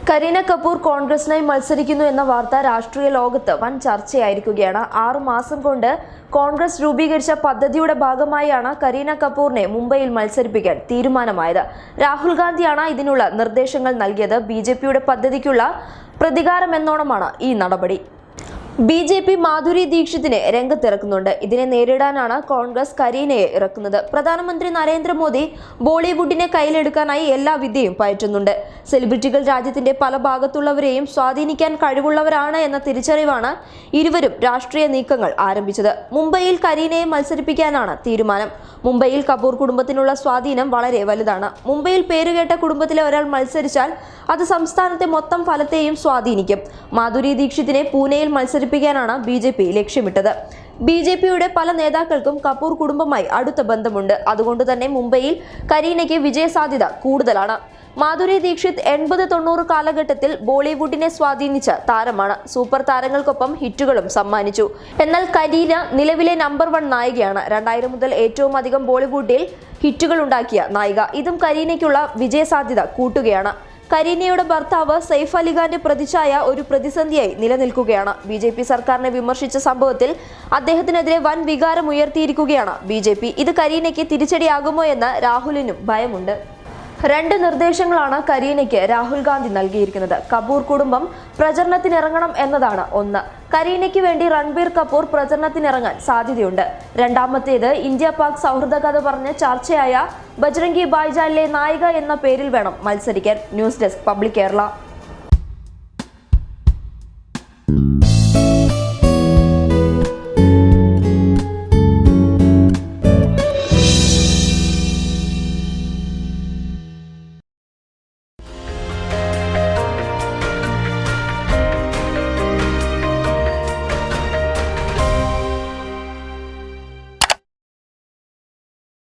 കരീന കപൂർ കോൺഗ്രസിനായി മത്സരിക്കുന്നു എന്ന വാർത്ത രാഷ്ട്രീയ ലോകത്ത് വൻ ചർച്ചയായിരിക്കുകയാണ്. 6 മാസം കൊണ്ട് കോൺഗ്രസ് രൂപീകരിച്ച പദ്ധതിയുടെ ഭാഗമായാണ് കരീന കപൂറിനെ മുംബൈയിൽ മത്സരിപ്പിക്കാൻ തീരുമാനമായത്. രാഹുൽ ഗാന്ധിയാണ് ഇതിനുള്ള നിർദ്ദേശങ്ങൾ നൽകിയത്. ബിജെപിയുടെ പദ്ധതിക്കുള്ള പ്രതികാരമെന്നോണമാണ് ഈ നടപടി. ബിജെപി മാധുരി ദീക്ഷിതിനെ രംഗത്തിറക്കുന്നുണ്ട്. ഇതിനെ നേരിടാനാണ് കോൺഗ്രസ് കരീനയെ ഇറക്കുന്നത്. പ്രധാനമന്ത്രി നരേന്ദ്രമോദി ബോളിവുഡിനെ കയ്യിലെടുക്കാനായി എല്ലാ വിദ്യയും പയറ്റുന്നുണ്ട്. സെലിബ്രിറ്റികൾ രാജ്യത്തിന്റെ പല ഭാഗത്തുള്ളവരെയും സ്വാധീനിക്കാൻ കഴിവുള്ളവരാണ് എന്ന തിരിച്ചറിവാണ് ഇരുവരും രാഷ്ട്രീയ നീക്കങ്ങൾ ആരംഭിച്ചത്. മുംബൈയിൽ കരീനയെ മത്സരിപ്പിക്കാനാണ് തീരുമാനം. മുംബൈയിൽ കപൂർ കുടുംബത്തിനുള്ള സ്വാധീനം വളരെ വലുതാണ്. മുംബൈയിൽ പേരുകേട്ട കുടുംബത്തിലെ ഒരാൾ മത്സരിച്ചാൽ അത് സംസ്ഥാനത്തെ മൊത്തം ഫലത്തെയും സ്വാധീനിക്കും. മാധുരി ദീക്ഷിതിനെ പൂനെയിൽ മത്സരിപ്പിക്കാനാണ് ബിജെപി ലക്ഷ്യമിട്ടത്. ബിജെപിയുടെ പല നേതാക്കൾക്കും കപൂർ കുടുംബമായി അടുത്ത ബന്ധമുണ്ട്. അതുകൊണ്ട് തന്നെ മുംബൈയിൽ കരീനയ്ക്ക് വിജയസാധ്യത കൂടുതലാണ്. മാധുരി ദീക്ഷിത് 80-90 കാലഘട്ടത്തിൽ ബോളിവുഡിനെ സ്വാധീനിച്ച താരമാണ്. സൂപ്പർ താരങ്ങൾക്കൊപ്പം ഹിറ്റുകളും സമ്മാനിച്ചു. എന്നാൽ കരീന നിലവിലെ നമ്പർ 1 നായികയാണ്. 2000 മുതൽ ഏറ്റവും അധികം ബോളിവുഡിൽ ഹിറ്റുകൾ ഉണ്ടാക്കിയ നായിക. ഇതും കരീനയ്ക്കുള്ള വിജയസാധ്യത കൂട്ടുകയാണ്. കരീനയുടെ ഭർത്താവ് സൈഫ് അലി ഖാന്റെ പ്രതിച്ഛായ ഒരു പ്രതിസന്ധിയായി നിലനിൽക്കുകയാണ്. ബിജെപി സർക്കാരിനെ വിമർശിച്ച സംഭവത്തിൽ അദ്ദേഹത്തിനെതിരെ വൻ വികാരം ഉയർത്തിയിരിക്കുകയാണ് ബിജെപി. ഇത് കരീനയ്ക്ക് തിരിച്ചടിയാകുമോ എന്ന് രാഹുലിനും ഭയമുണ്ട്. 2 നിർദ്ദേശങ്ങളാണ് കരീനയ്ക്ക് രാഹുൽ ഗാന്ധി നൽകിയിരിക്കുന്നത്. കപൂർ കുടുംബം പ്രചരണത്തിനിറങ്ങണം എന്നതാണ് ഒന്ന്. കരീനയ്ക്ക് വേണ്ടി രൺബീർ കപൂർ പ്രചരണത്തിനിറങ്ങാൻ സാധ്യതയുണ്ട്. രണ്ടാമത്തേത് ഇന്ത്യ പാക് സൗഹൃദ കഥ പറഞ്ഞ് ചർച്ചയായ ബജ്രംഗി ഭായ്ജാനിലെ നായിക എന്ന പേരിൽ വേണം മത്സരിക്കാൻ. News desk public Kerala.